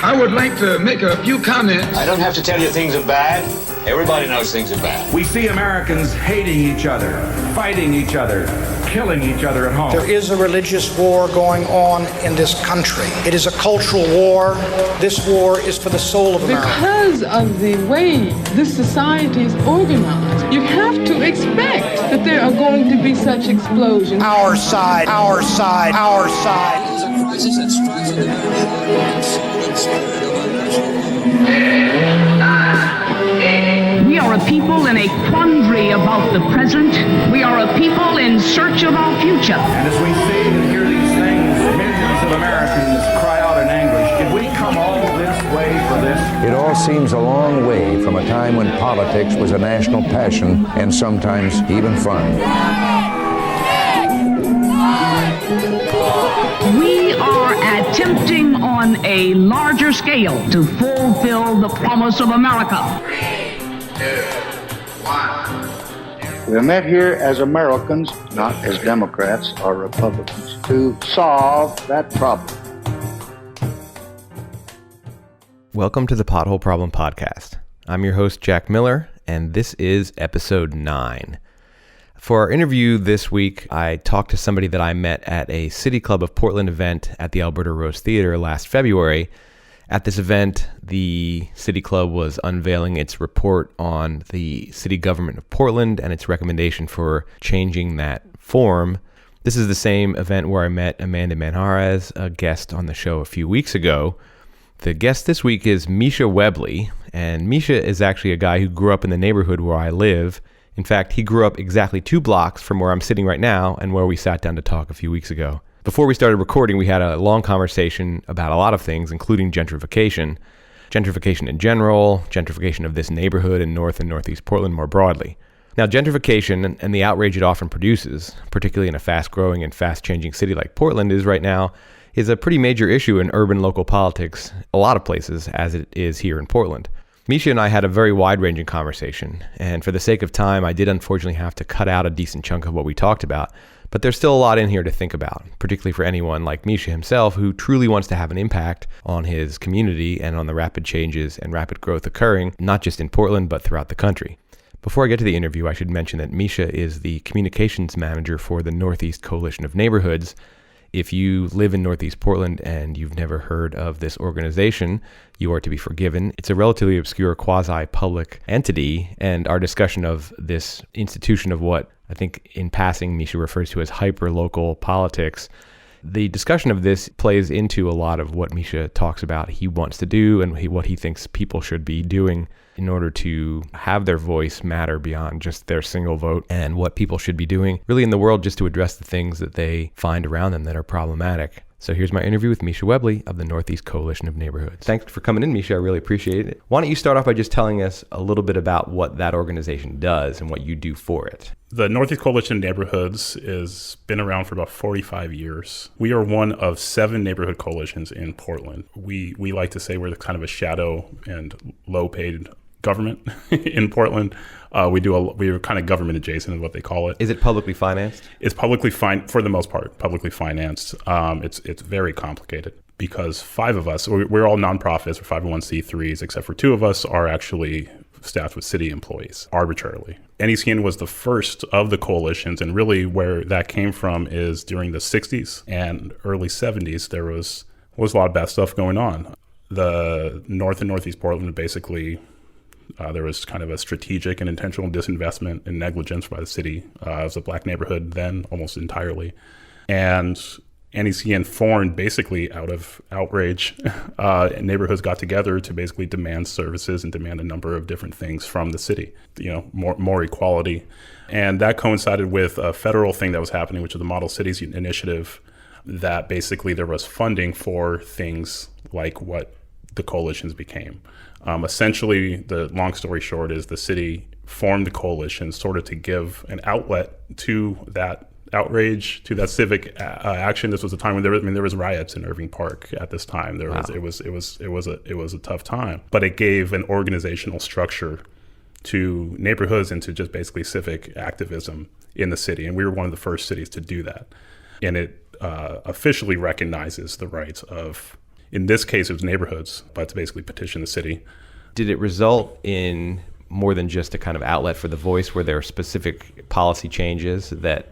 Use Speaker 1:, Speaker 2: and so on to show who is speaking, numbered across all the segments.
Speaker 1: I would like to make a few comments.
Speaker 2: I don't have to tell you things are bad. Everybody knows things are bad.
Speaker 3: We see Americans hating each other, fighting each other, killing each other at home.
Speaker 4: There is a religious war going on in this country. It is a cultural war. This war is for the soul of America.
Speaker 5: Because of the way this society is organized, you have to expect that there are going to be such explosions.
Speaker 4: Our side, our side, our side.
Speaker 6: It is a crisis that strikes at the very heart and soul and spirit of our nation.
Speaker 7: We are a people in a quandary about the present. We are a people in search of our future.
Speaker 3: And as we see and hear these things, millions of Americans cry out in anguish, did we come all this way for this?
Speaker 8: It all seems a long way from a time when politics was a national passion and sometimes even fun.
Speaker 7: We are attempting on a larger scale to fulfill the promise of America.
Speaker 1: 3, 2, 1.
Speaker 4: We are met here as Americans, not as Democrats or Republicans, to solve that problem.
Speaker 9: Welcome to the Pothole Problem Podcast. I'm your host, Jack Miller, and this is episode 9. For our interview this week, I talked to somebody that I met at a City Club of Portland event at the Alberta Rose Theatre last February. At this event, the City Club was unveiling its report on the city government of Portland and its recommendation for changing that form. This is the same event where I met Amanda Manjarrez, a guest on the show a few weeks ago. The guest this week is Mischa Webley, and Mischa is actually a guy who grew up in the neighborhood where I live. In fact, he grew up exactly 2 blocks from where I'm sitting right now and where we sat down to talk a few weeks ago. Before we started recording, we had a long conversation about a lot of things, including gentrification. Gentrification in general, gentrification of this neighborhood in North and Northeast Portland more broadly. Now, gentrification and the outrage it often produces, particularly in a fast-growing and fast-changing city like Portland is right now, is a pretty major issue in urban local politics, a lot of places, as it is here in Portland. Mischa and I had a very wide-ranging conversation, and for the sake of time, I did unfortunately have to cut out a decent chunk of what we talked about, but there's still a lot in here to think about, particularly for anyone like Mischa himself who truly wants to have an impact on his community and on the rapid changes and rapid growth occurring, not just in Portland, but throughout the country. Before I get to the interview, I should mention that Mischa is the communications manager for the Northeast Coalition of Neighborhoods. If you live in Northeast Portland and you've never heard of this organization, you are to be forgiven. It's a relatively obscure quasi-public entity, and our discussion of this institution of what I think in passing Mischa refers to as hyper-local politics, the discussion of this plays into a lot of what Mischa talks about he wants to do and what he thinks people should be doing in order to have their voice matter beyond just their single vote, and what people should be doing really in the world just to address the things that they find around them that are problematic. So here's my interview with Mischa Webley of the Northeast Coalition of Neighborhoods. Thanks for coming in, Mischa. I really appreciate it. Why don't you start off by just telling us a little bit about what that organization does and what you do for it?
Speaker 10: The Northeast Coalition of Neighborhoods has been around for about 45 years. We are one of 7 neighborhood coalitions in Portland. We like to say we're kind of a shadow and low-paid government in Portland. We're kind of government adjacent is what they call it.
Speaker 9: Is it publicly financed?
Speaker 10: It's publicly for the most part, publicly financed. It's very complicated because 5 of us, we're all nonprofits, we're 501c3s, except for 2 of us are actually staffed with city employees arbitrarily. NECN was the first of the coalitions, and really where that came from is during the 60s and early 70s, there was a lot of bad stuff going on. The North and Northeast Portland basically, there was kind of a strategic and intentional disinvestment and negligence by the city. It was a black neighborhood then, almost entirely. And NECN formed basically out of outrage. Neighborhoods got together to basically demand services and demand a number of different things from the city, more equality. And that coincided with a federal thing that was happening, which is the Model Cities Initiative, that basically there was funding for things like what the coalitions became. Essentially, the long story short is the city formed the coalition sort of to give an outlet to that outrage, to that civic action. This was a time when there was riots in Irving Park at this time. It was a tough time, but it gave an organizational structure to neighborhoods and to just basically civic activism in the city. And we were one of the first cities to do that. And it officially recognizes the rights of In this case, it was neighborhoods, but to basically petition the city.
Speaker 9: Did it result in more than just a kind of outlet for the voice? Were there specific policy changes that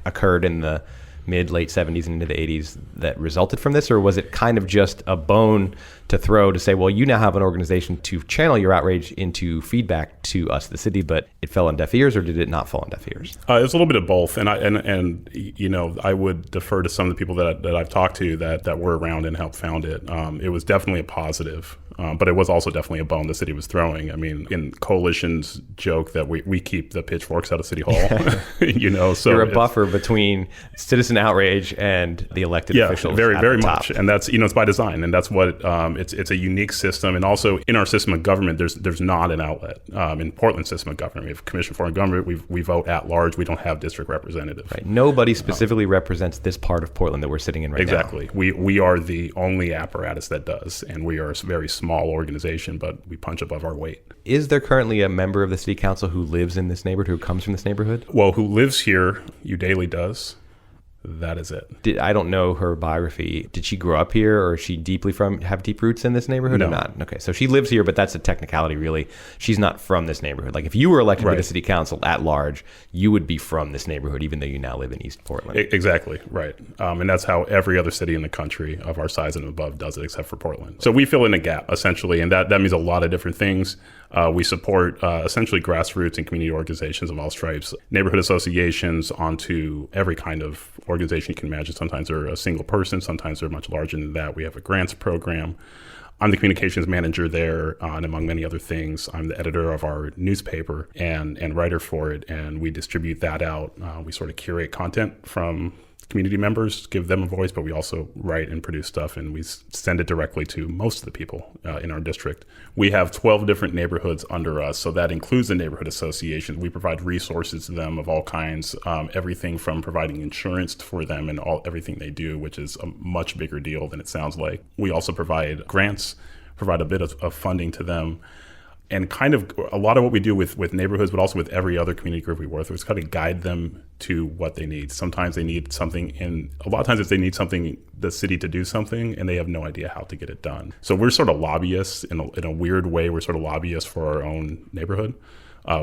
Speaker 9: occurred in the late 70s and into the 80s that resulted from this? Or was it kind of just a bone to throw to say, well, you now have an organization to channel your outrage into feedback to us, the city, but it fell on deaf ears, or did it not fall on deaf ears?
Speaker 10: It was a little bit of both. And I would defer to some of the people that I've talked to that were around and helped found it. It was definitely a positive. But it was also definitely a bone the city was throwing. I mean, in Coalition's joke that we keep the pitchforks out of City Hall, so
Speaker 9: you're a buffer between citizen outrage and the elected officials.
Speaker 10: Very, very much. And that's, it's by design. And that's what, it's a unique system. And also in our system of government, there's not an outlet. In Portland's system of government, we have Commission for Foreign Government. We vote at large. We don't have district representatives.
Speaker 9: Right. Nobody specifically represents this part of Portland that we're sitting in right now.
Speaker 10: Exactly. We are the only apparatus that does. And we are a very small organization, but we punch above our weight.
Speaker 9: Is there currently a member of the city council who lives in this neighborhood, who comes from this neighborhood?
Speaker 10: Well, who lives here, Udaley does. That is it.
Speaker 9: I don't know her biography. Did she grow up here, or is she have deep roots in this neighborhood or not? Okay, so she lives here, but that's a technicality, really. She's not from this neighborhood. Like if you were elected to the city council at large, you would be from this neighborhood, even though you now live in East Portland.
Speaker 10: Exactly, right. And that's how every other city in the country of our size and above does it, except for Portland. So we fill in a gap, essentially, and that means a lot of different things. We support essentially grassroots and community organizations of all stripes, neighborhood associations, onto every kind of organization you can imagine. Sometimes they're a single person, sometimes they're much larger than that. We have a grants program. I'm the communications manager there, and among many other things, I'm the editor of our newspaper and writer for it, and we distribute that out. We sort of curate content from community members, give them a voice, but we also write and produce stuff, and we send it directly to most of the people in our district. We have 12 different neighborhoods under us, so that includes the neighborhood associations. We provide resources to them of all kinds, everything from providing insurance for them and everything they do, which is a much bigger deal than it sounds like. We also provide grants, provide a bit of funding to them. And kind of a lot of what we do with neighborhoods, but also with every other community group we work with, is kind of guide them to what they need. Sometimes they need something, a lot of times if they need something, the city to do something, and they have no idea how to get it done. So we're sort of lobbyists in a weird way. We're sort of lobbyists for our own neighborhood,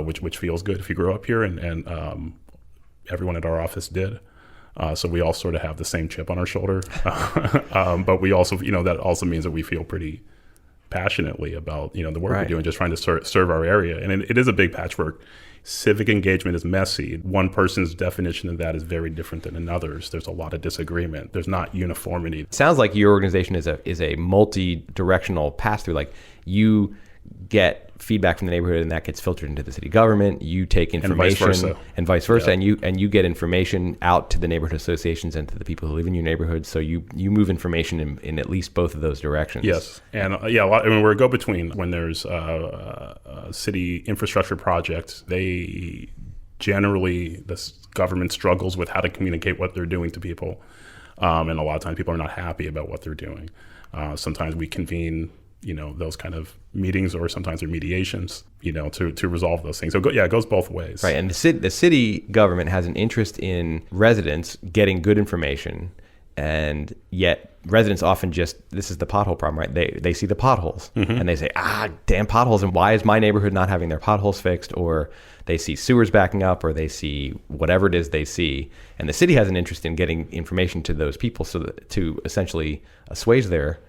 Speaker 10: which feels good if you grow up here, and everyone at our office did. So we all sort of have the same chip on our shoulder. But we also, that also means that we feel pretty passionately about the work we're doing, just trying to serve our area. And it is a big patchwork. Civic engagement is messy. One person's definition of that is very different than another's. There's a lot of disagreement. There's not uniformity.
Speaker 9: It sounds like your organization is a multi-directional pass-through. Like you get feedback from the neighborhood, and that gets filtered into the city government. You take information and vice versa,
Speaker 10: yeah.
Speaker 9: and you get information out to the neighborhood associations and to the people who live in your neighborhood. So you move information in at least both of those directions.
Speaker 10: Yes, and we're a go-between. When there's a city infrastructure project, the government struggles with how to communicate what they're doing to people, and a lot of times people are not happy about what they're doing. Sometimes we convene those kind of meetings, or sometimes they're mediations, to resolve those things. So it goes both ways.
Speaker 9: Right, and the city government has an interest in residents getting good information, and yet residents often this is the pothole problem, right? They see the potholes, and they say, damn potholes, and why is my neighborhood not having their potholes fixed? Or they see sewers backing up, or they see whatever it is they see. And the city has an interest in getting information to those people to essentially assuage their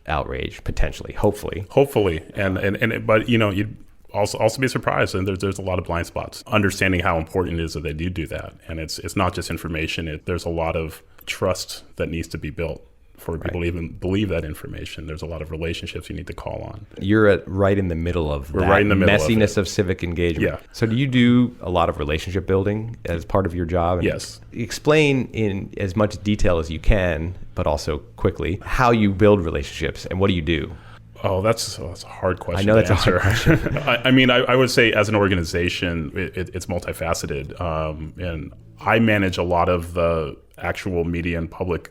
Speaker 9: outrage, potentially, hopefully, but you'd also be surprised, and there's a lot of blind spots. Understanding how important it is that they do that, and it's not just information. There's a lot of trust that needs to be built for people to even believe that information. There's a lot of relationships you need to call on. You're right in the middle of that messiness of civic engagement.
Speaker 10: Yeah.
Speaker 9: So do you do a lot of relationship building as part of your job? And
Speaker 10: yes.
Speaker 9: Explain in as much detail as you can, but also quickly, how you build relationships and what do you do?
Speaker 10: Oh, that's a hard question.
Speaker 9: I know that's
Speaker 10: to answer.
Speaker 9: A hard question.
Speaker 10: I would say as an organization, it's multifaceted. And I manage a lot of the actual media and public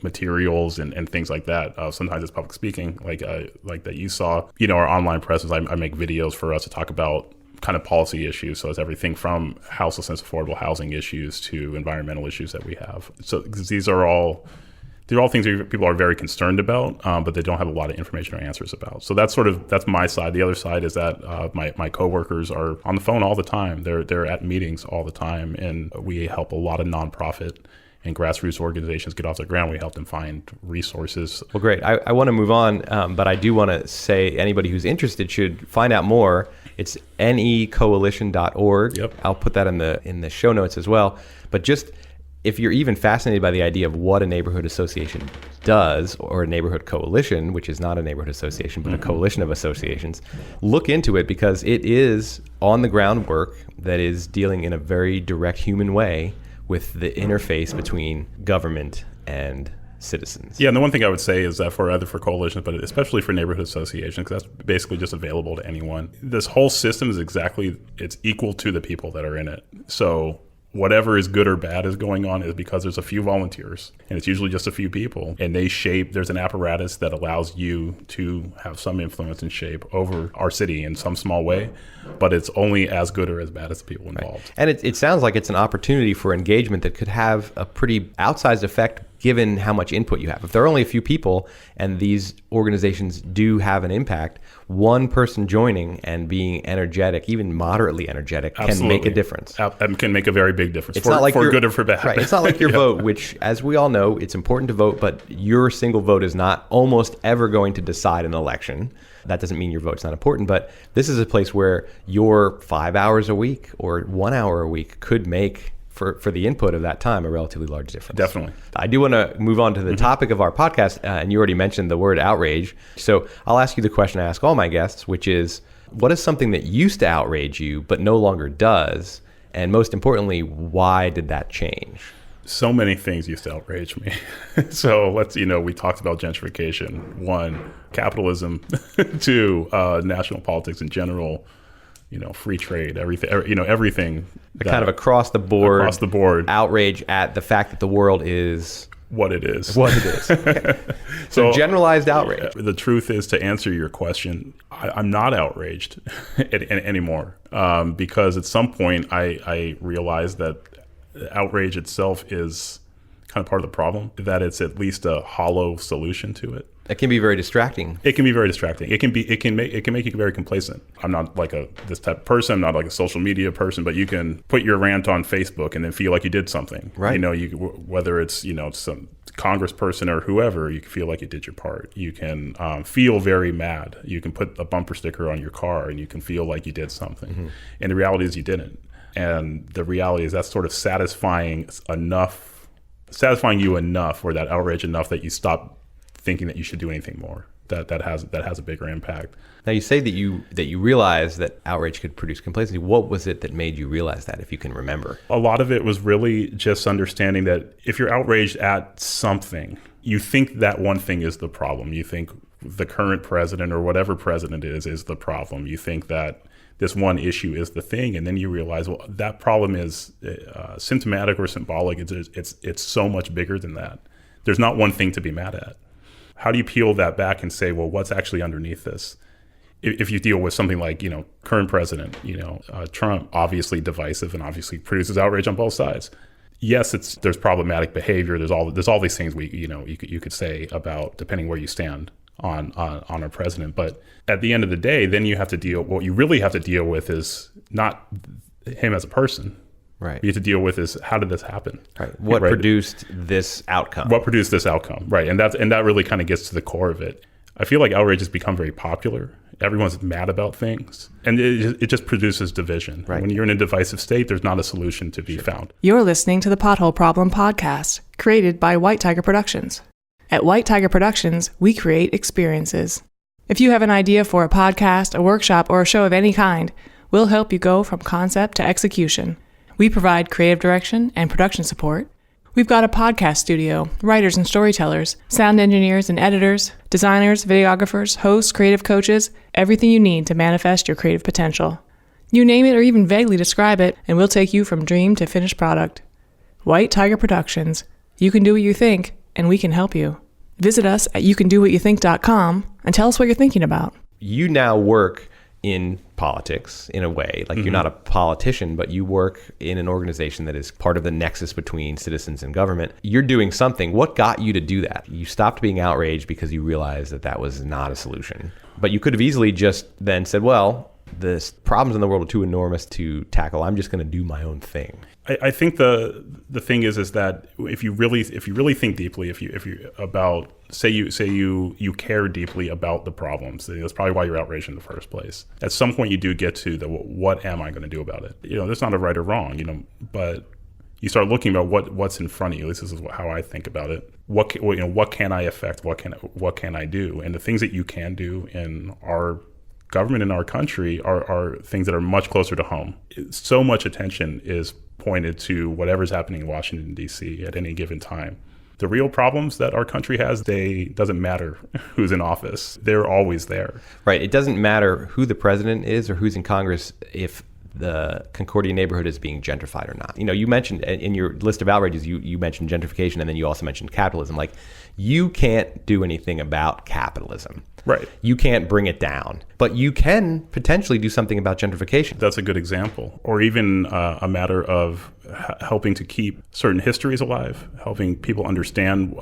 Speaker 10: materials and things like that. Sometimes it's public speaking, like that you saw. Our online presence. I make videos for us to talk about kind of policy issues. So it's everything from houselessness, affordable housing issues to environmental issues that we have. So these are all They're all things that people are very concerned about, but they don't have a lot of information or answers about. So that's my side. The other side is that my coworkers are on the phone all the time. They're at meetings all the time, and we help a lot of nonprofit and grassroots organizations get off the ground. We help them find resources.
Speaker 9: Well, great. I want to move on, but I do want to say anybody who's interested should find out more. It's necoalition.org.
Speaker 10: Yep.
Speaker 9: I'll put that in the show notes as well. But just if you're even fascinated by the idea of what a neighborhood association does, or a neighborhood coalition, which is not a neighborhood association, but a coalition of associations, look into it, because it is on the ground work that is dealing in a very direct human way with the interface between government and citizens.
Speaker 10: Yeah, and the one thing I would say is that for coalitions, but especially for neighborhood associations, because that's basically just available to anyone, this whole system is it's equal to the people that are in it. So whatever is good or bad is going on is because there's a few volunteers, and it's usually just a few people, and there's an apparatus that allows you to have some influence and shape over our city in some small way, but it's only as good or as bad as the people involved.
Speaker 9: Right. And it sounds like it's an opportunity for engagement that could have a pretty outsized effect given how much input you have. If there are only a few people and these organizations do have an impact, one person joining and being energetic, even moderately energetic, can make a difference.
Speaker 10: Can make a very big difference,
Speaker 9: it's not like
Speaker 10: for good or for bad.
Speaker 9: Right. It's not like your vote, which, as we all know, it's important to vote, but your single vote is not almost ever going to decide an election. That doesn't mean your vote's not important, but this is a place where your 5 hours a week or 1 hour a week could make, for the input of that time, a relatively large difference.
Speaker 10: Definitely.
Speaker 9: I do want to move on to the topic of our podcast, and you already mentioned the word outrage. So I'll ask you the question I ask all my guests, which is, what is something that used to outrage you but no longer does? And most importantly, why did that change?
Speaker 10: So many things used to outrage me. So we talked about gentrification. 1, capitalism. 2, national politics in general. Free trade, everything, everything.
Speaker 9: Kind of across the board outrage at the fact that the world is
Speaker 10: what it is.
Speaker 9: Okay. So generalized outrage.
Speaker 10: The truth is, to answer your question, I'm not outraged anymore, because at some point I realized that outrage itself is kind of part of the problem, that it's at least a hollow solution to it.
Speaker 9: It can be very distracting.
Speaker 10: It can be very distracting. It can make you very complacent. I'm not like this type of person. I'm not like a social media person, but you can put your rant on Facebook and then feel like you did something.
Speaker 9: Right.
Speaker 10: Whether it's some congressperson or whoever, you can feel like you did your part. You can feel very mad. You can put a bumper sticker on your car and you can feel like you did something. Mm-hmm. And the reality is you didn't. And the reality is that's sort of satisfying you enough, or that outrage enough, that you stop thinking that you should do anything more. That has a bigger impact.
Speaker 9: Now, you say that you realized that outrage could produce complacency. What was it that made you realize that, if you can remember?
Speaker 10: A lot of it was really just understanding that if you're outraged at something, you think that one thing is the problem. You think the current president or whatever president is the problem. You think that this one issue is the thing, and then you realize, well, that problem is symptomatic or symbolic. It's so much bigger than that. There's not one thing to be mad at. How do you peel that back and say, well, what's actually underneath this? If you deal with something like, current president, Trump, obviously divisive and obviously produces outrage on both sides. Yes, there's problematic behavior. There's all these things you could say about, depending where you stand on our president. But at the end of the day, then what you really have to deal with is not him as a person.
Speaker 9: Right.
Speaker 10: You have to deal with is, how did this happen?
Speaker 9: Right. What produced this outcome?
Speaker 10: Right. And that really kind of gets to the core of it. I feel like outrage has become very popular. Everyone's mad about things, and it just produces division.
Speaker 9: Right.
Speaker 10: When you're in a divisive state, there's not a solution to be found.
Speaker 11: You're listening to the Pothole Problem podcast, created by White Tiger Productions. At White Tiger Productions, we create experiences. If you have an idea for a podcast, a workshop, or a show of any kind, we'll help you go from concept to execution. We provide creative direction and production support. We've got a podcast studio, writers and storytellers, sound engineers and editors, designers, videographers, hosts, creative coaches, everything you need to manifest your creative potential. You name it or even vaguely describe it, and we'll take you from dream to finished product. White Tiger Productions. You can do what you think, and we can help you. Visit us at youcandowhatyoutthink.com and tell us what you're thinking about.
Speaker 9: You now work in politics in a way. Like you're not a politician, but you work in an organization that is part of the nexus between citizens and government. You're doing something. What got you to do that? You stopped being outraged because you realized that that was not a solution. But you could have easily just then said, well, the problems in the world are too enormous to tackle. I'm just going to do my own thing.
Speaker 10: I think the thing is that if you really think deeply, if you about say you care deeply about the problems, that's probably why you're outraged in the first place. At some point, you do get to the what am I going to do about it? There's not a right or wrong, but you start looking about what's in front of you. At least this is how I think about it. What can I affect? What can I do? And the things that you can do in our government in our country are things that are much closer to home. So much attention is pointed to whatever's happening in Washington, D.C. at any given time. The real problems that our country has, doesn't matter who's in office. They're always there.
Speaker 9: Right. It doesn't matter who the president is or who's in Congress if the Concordia neighborhood is being gentrified or not. You mentioned in your list of outrages, you mentioned gentrification, and then you also mentioned capitalism. Like, you can't do anything about capitalism.
Speaker 10: Right.
Speaker 9: You can't bring it down, but you can potentially do something about gentrification.
Speaker 10: That's a good example. Or even a matter of helping to keep certain histories alive, helping people understand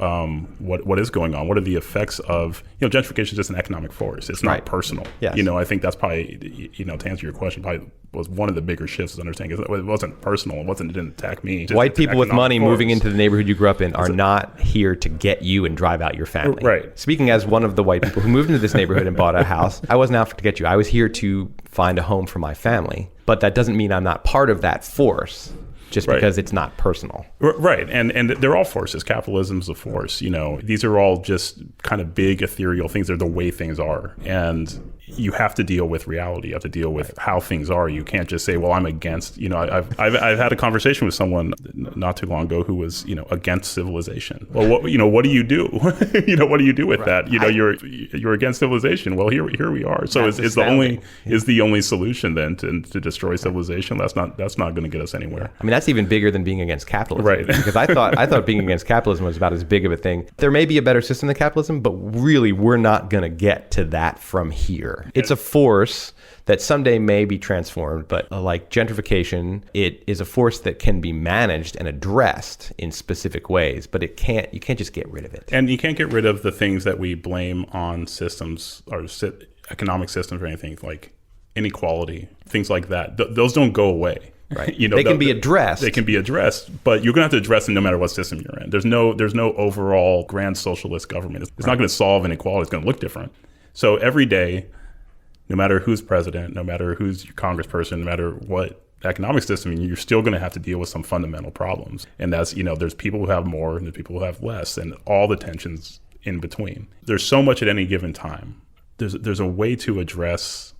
Speaker 10: what is going on. What are the effects of, gentrification is just an economic force. It's not personal.
Speaker 9: Yes.
Speaker 10: I think that's probably, to answer your question, probably was one of the bigger shifts is understanding it wasn't personal. It didn't attack me.
Speaker 9: White people with money moving into the neighborhood you grew up in are not here to get you and drive out your family.
Speaker 10: Right.
Speaker 9: Speaking as one of the white people who moved into this neighborhood and bought a house, I wasn't out to get you. I was here to find a home for my family. But that doesn't mean I'm not part of that force just because it's not personal.
Speaker 10: Right. And they're all forces. Capitalism's a force. These are all just kind of big ethereal things. They're the way things are. And you have to deal with reality. You have to deal with how things are. You can't just say, well, I'm against, I've had a conversation with someone not too long ago who was, against civilization. Well, what do you do? What do you do with that? You're against civilization. Well, here we are. So is the only solution then to destroy civilization? That's not going to get us anywhere.
Speaker 9: I mean, that's even bigger than being against capitalism.
Speaker 10: Right.
Speaker 9: Because I thought being against capitalism was about as big of a thing. There may be a better system than capitalism, but really we're not going to get to that from here. It's a force that someday may be transformed, but like gentrification, it is a force that can be managed and addressed in specific ways, but you can't just get rid of it.
Speaker 10: And you can't get rid of the things that we blame on systems or economic systems or anything like inequality, things like that. Those don't go away.
Speaker 9: Right. They can be addressed.
Speaker 10: They can be addressed, but you're going to have to address them no matter what system you're in. There's no overall grand socialist government. It's not going to solve inequality. It's going to look different. So every day, no matter who's president, no matter who's your congressperson, no matter what economic system, you're still going to have to deal with some fundamental problems. And that's, there's people who have more and there's people who have less, and all the tensions in between. There's so much at any given time. There's a way to address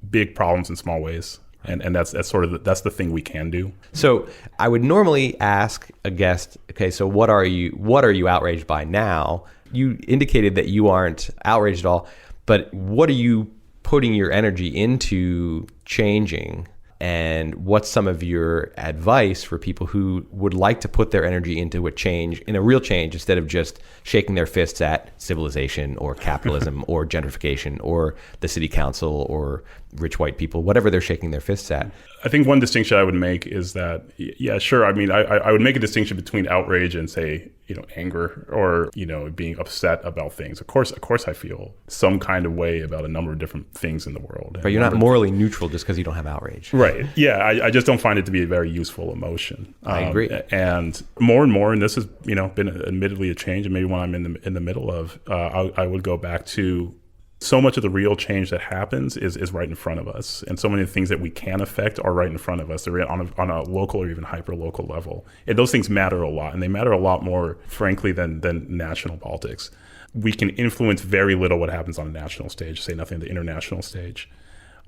Speaker 10: big problems in small ways. And that's the thing we can do.
Speaker 9: So I would normally ask a guest, okay, so what are you outraged by now? You indicated that you aren't outraged at all, but what are you putting your energy into changing? And what's some of your advice for people who would like to put their energy into a real change, instead of just shaking their fists at civilization or capitalism or gentrification or the city council or rich white people, whatever they're shaking their fists at?
Speaker 10: I think one distinction I would make is that, yeah, sure. I mean, I would make a distinction between outrage and, say, anger or, being upset about things. Of course, I feel some kind of way about a number of different things in the world.
Speaker 9: But you're not morally neutral just because you don't have outrage.
Speaker 10: Right. Yeah. I just don't find it to be a very useful emotion.
Speaker 9: I agree.
Speaker 10: And more, and this has, been admittedly a change, and maybe one I'm in the middle of, I would go back to, so much of the real change that happens is right in front of us. And so many of the things that we can affect are right in front of us. They're on a local or even hyper-local level. And those things matter a lot. And they matter a lot more, frankly, than national politics. We can influence very little what happens on a national stage, say nothing on the international stage.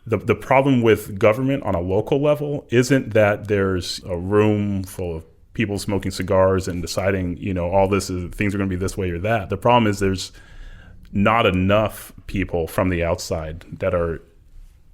Speaker 10: The problem with government on a local level isn't that there's a room full of people smoking cigars and deciding, all things are going to be this way or that. The problem is there's not enough people from the outside that are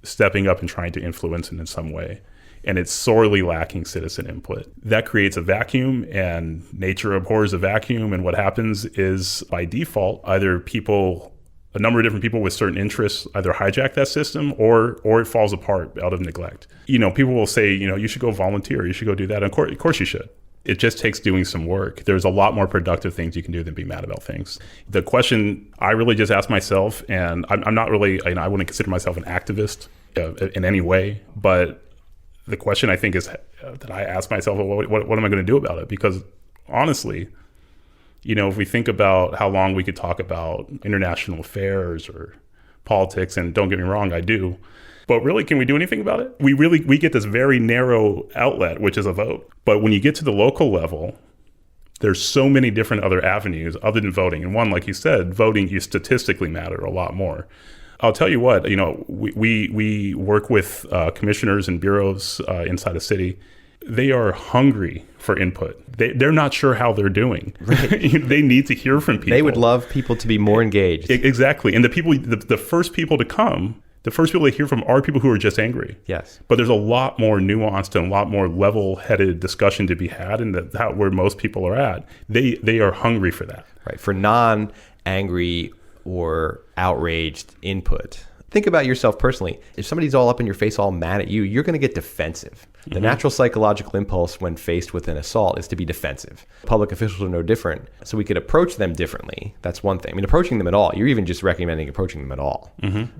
Speaker 10: stepping up and trying to influence it in some way. And it's sorely lacking citizen input. That creates a vacuum, and nature abhors a vacuum. And what happens is, by default, either people a number of different people with certain interests either hijack that system or it falls apart out of neglect. People will say, you should go volunteer, you should go do that. Of course you should. It just takes doing some work. There's a lot more productive things you can do than be mad about things. The question I really just ask myself, and I'm not really, I wouldn't consider myself an activist in any way, but the question I think is that I ask myself, what am I going to do about it? Because honestly, if we think about how long we could talk about international affairs or politics, and don't get me wrong, I do, but really, can we do anything about it? We get this very narrow outlet, which is a vote. But when you get to the local level, there's so many different other avenues other than voting. And one, like you said, voting, you statistically matter a lot more. I'll tell you what, we work with commissioners and bureaus inside a city. They are hungry for input. They're not sure how they're doing. Right. They need to hear from people.
Speaker 9: They would love people to be more engaged.
Speaker 10: Exactly. And the first people to come, the first people to hear from are people who are just angry.
Speaker 9: Yes.
Speaker 10: But there's a lot more nuanced and a lot more level-headed discussion to be had, and that's where most people are at. They are hungry for that.
Speaker 9: Right. For non-angry or outraged input. Think about yourself personally. If somebody's all up in your face, all mad at you, you're going to get defensive. The natural psychological impulse when faced with an assault is to be defensive. Public officials are no different. So we could approach them differently. That's one thing. I mean, approaching them at all. You're even just recommending approaching them at all.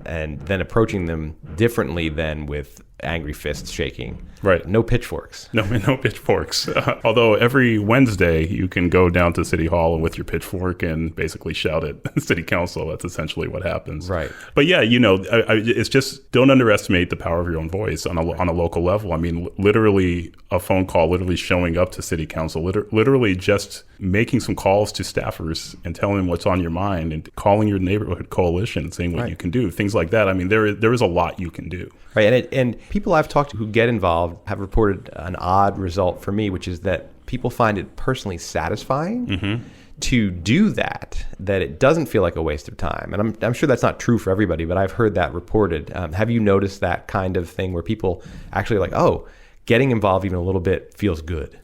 Speaker 9: And then approaching them differently than with angry fists shaking.
Speaker 10: Right.
Speaker 9: No pitchforks.
Speaker 10: No pitchforks. Although every Wednesday you can go down to City Hall with your pitchfork and basically shout at City Council. That's essentially what happens.
Speaker 9: Right.
Speaker 10: But yeah, it's just, don't underestimate the power of your own voice on a local level. I mean, literally a phone call, literally showing up to City Council, literally just making some calls to staffers and telling them what's on your mind, and calling your neighborhood coalition and saying what you can do, things like that. I mean, there is a lot you can do.
Speaker 9: Right, and people I've talked to who get involved have reported an odd result for me, which is that people find it personally satisfying to do that it doesn't feel like a waste of time. And I'm sure that's not true for everybody, but I've heard that reported. Have you noticed that kind of thing where people actually are like, oh, getting involved even a little bit feels good?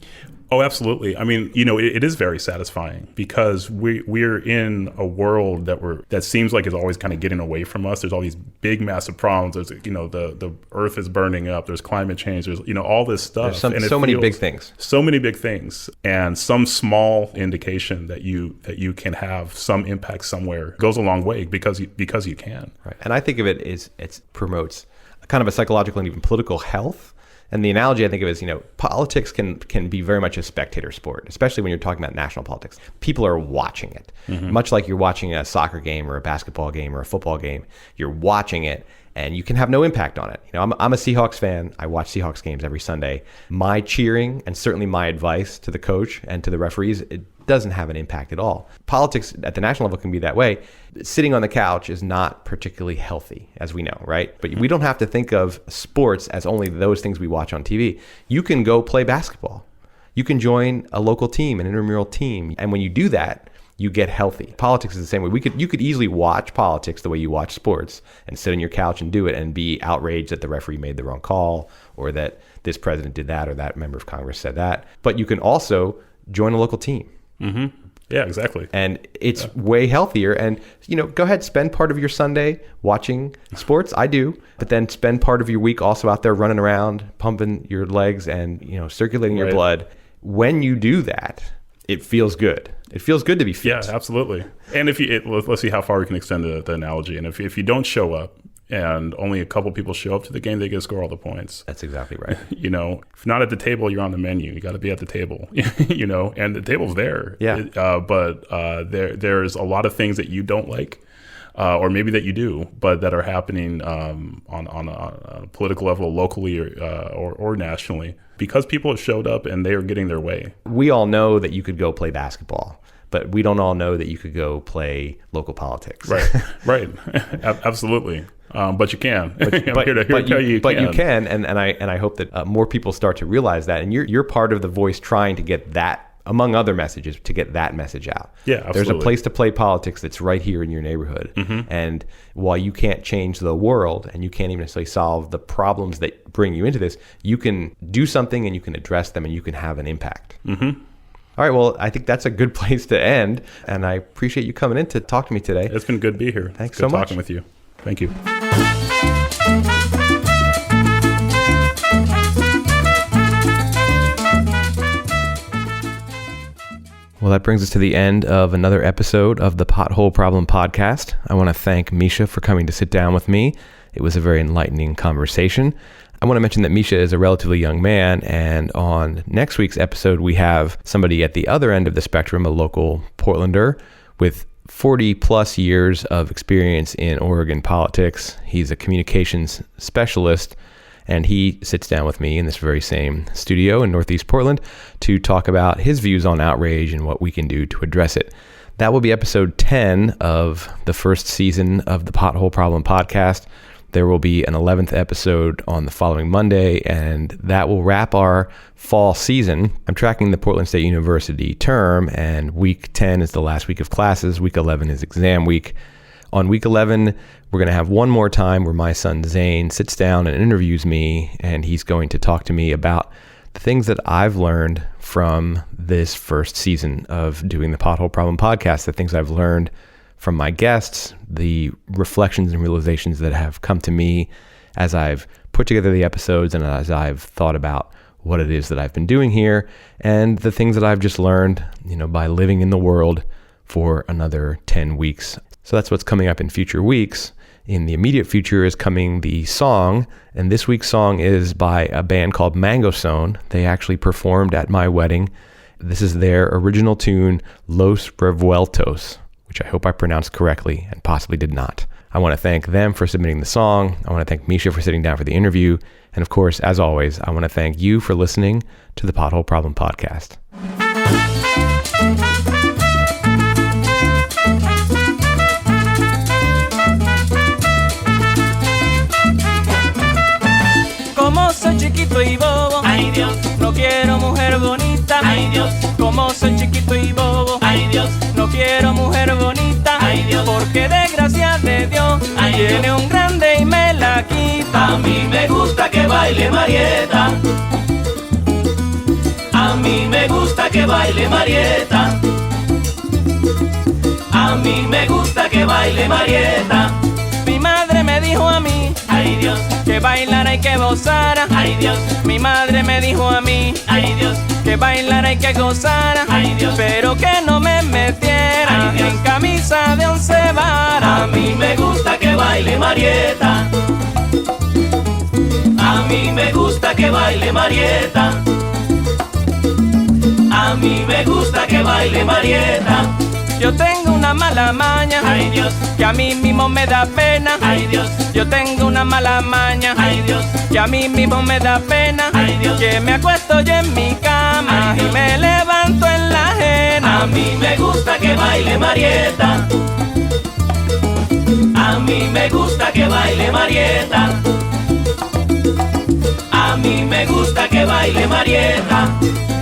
Speaker 10: Oh, absolutely. I mean, it is very satisfying because we're in a world that seems like is always kind of getting away from us. There's all these big, massive problems. There's, the earth is burning up. There's climate change. There's, all this stuff.
Speaker 9: There's so many big things.
Speaker 10: So many big things. And some small indication that you can have some impact somewhere goes a long way because you can.
Speaker 9: Right. And I think of it as it promotes kind of a psychological and even political health. And the analogy I think of is, politics can be very much a spectator sport, especially when you're talking about national politics. People are watching it, much like you're watching a soccer game or a basketball game or a football game. You're watching it, and you can have no impact on it. I'm a Seahawks fan. I watch Seahawks games every Sunday. My cheering and certainly my advice to the coach and to the referees, it doesn't have an impact at all. Politics at the national level can be that way. Sitting on the couch is not particularly healthy, as we know, right? But we don't have to think of sports as only those things we watch on TV. You can go play basketball. You can join a local team, an intramural team. And when you do that, you get healthy. Politics is the same way. You could easily watch politics the way you watch sports and sit on your couch and do it and be outraged that the referee made the wrong call or that this president did that or that member of Congress said that. But you can also join a local team.
Speaker 10: Yeah, exactly.
Speaker 9: And it's way healthier. And, go ahead, spend part of your Sunday watching sports. I do. But then spend part of your week also out there running around, pumping your legs and, circulating your blood. When you do that, it feels good. It feels good to be fit.
Speaker 10: Yeah, absolutely. And let's see how far we can extend the analogy. And if you don't show up and only a couple people show up to the game, they get to score all the points.
Speaker 9: That's exactly right.
Speaker 10: If not at the table, you're on the menu. You got to be at the table, and the table's there.
Speaker 9: Yeah.
Speaker 10: But there's a lot of things that you don't like. Or maybe that you do, but that are happening on a political level, locally or nationally, because people have showed up and they are getting their way.
Speaker 9: We all know that you could go play basketball, but we don't all know that you could go play local politics.
Speaker 10: Right, absolutely. But you can.
Speaker 9: You can, and I hope that more people start to realize that, and you're part of the voice trying to get that. Among other messages, to get that message out.
Speaker 10: Yeah, absolutely.
Speaker 9: There's a place to play politics that's right here in your neighborhood. And while you can't change the world and you can't even necessarily solve the problems that bring you into this, you can do something and you can address them and you can have an impact. All right, well, I think that's a good place to end, and I appreciate you coming in to talk to me today.
Speaker 10: It's been good to be here.
Speaker 9: Thanks
Speaker 10: so much.
Speaker 9: Good
Speaker 10: talking with you. Thank you.
Speaker 9: Well, that brings us to the end of another episode of the Pothole Problem Podcast. I want to thank Mischa for coming to sit down with me. It was a very enlightening conversation. I want to mention that Mischa is a relatively young man, and on next week's episode, we have somebody at the other end of the spectrum, a local Portlander with 40 plus years of experience in Oregon politics. He's a communications specialist, and he sits down with me in this very same studio in Northeast Portland to talk about his views on outrage and what we can do to address it. That will be episode 10 of the first season of the Pothole Problem Podcast. There will be an 11th episode on the following Monday, and that will wrap our fall season. I'm tracking the Portland State University term, and week 10 is the last week of classes. Week 11 is exam week. On week 11, we're going to have one more time where my son Zane sits down and interviews me, and he's going to talk to me about the things that I've learned from this first season of doing the Pothole Problem Podcast, the things I've learned from my guests, the reflections and realizations that have come to me as I've put together the episodes and as I've thought about what it is that I've been doing here, and the things that I've just learned, by living in the world for another 10 weeks. So that's what's coming up in future weeks. In the immediate future is coming the song, and this week's song is by a band called MangoSon. They actually performed at my wedding. This is their original tune, Los Revueltos, which I hope I pronounced correctly and possibly did not. I want to thank them for submitting the song. I want to thank Mischa for sitting down for the interview. And of course, as always, I want to thank you for listening to the Pothole Problem Podcast.
Speaker 12: Como soy chiquito y bobo, ay Dios, no quiero mujer bonita, ay Dios, como soy chiquito y bobo, ay Dios, no quiero mujer bonita, ay Dios, porque de gracia de Dios, ay tiene Dios un grande y me la quita. A mí me gusta que baile Marieta, a mí me gusta que baile Marieta, a mí me gusta que baile Marieta. Mi madre me dijo a mí, ay Dios, que bailara y que gozara, ay Dios. Mi madre me dijo a mí, ay Dios, que bailara y que gozara, ay Dios, pero que no me metiera en camisa de 11 varas. A mí me gusta que baile Marieta, a mí me gusta que baile Marieta, a mí me gusta que baile Marieta. Yo tengo una mala maña, ay Dios, que a mí mismo me da pena, ay Dios. Yo tengo una mala maña, ay Dios, que a mí mismo me da pena, ay Dios, que me acuesto yo en mi cama y me levanto en la ajena. A mí me gusta que baile Marieta, a mí me gusta que baile Marieta, a mí me gusta que baile Marieta.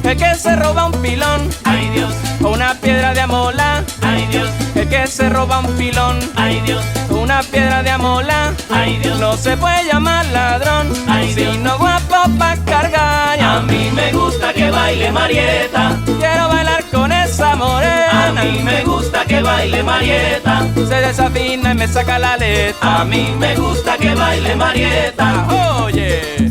Speaker 12: El que se roba un pilón, ay Dios, o una piedra de amola, ay Dios. El que se roba un pilón, ay Dios, o una piedra de amola, ay Dios, no se puede llamar ladrón, ay Dios, sino guapo pa' cargar. A mí me gusta que baile Marieta, quiero bailar con esa morena. A mí me gusta que baile Marieta, se desafina y me saca la letra. A mí me gusta que baile Marieta, oye.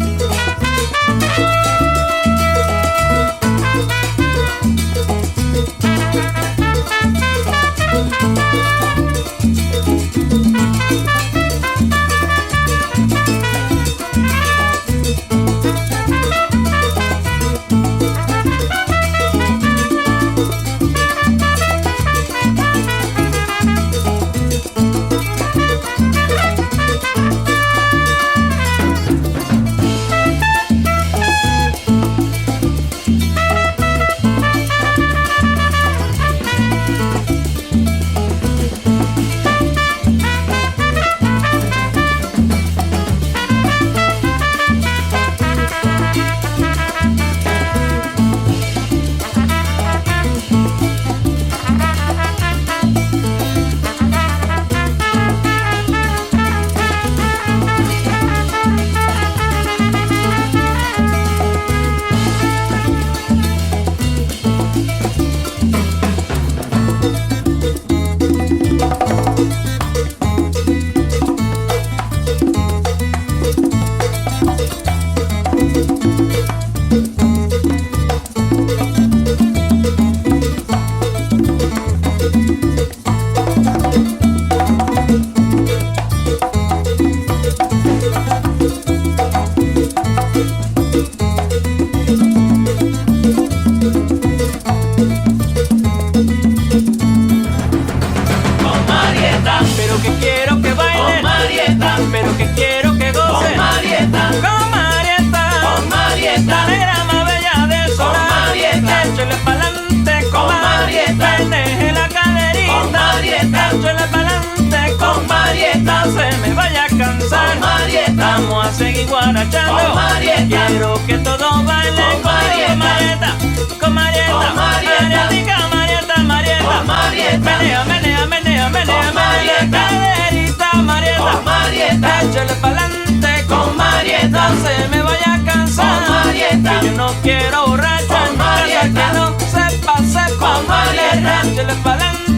Speaker 12: a seguir guarachando. Quiero que todos bailen conmigo, Marieta, con Marieta, Marietica, Marieta, Marieta, menea, menea, menea, menea, Marieta, caderita, Marieta, échale pa'lante con Marieta, no se me vaya a cansar, que yo no quiero borracho en casa, que no sepa, Marieta, échale pa'lante.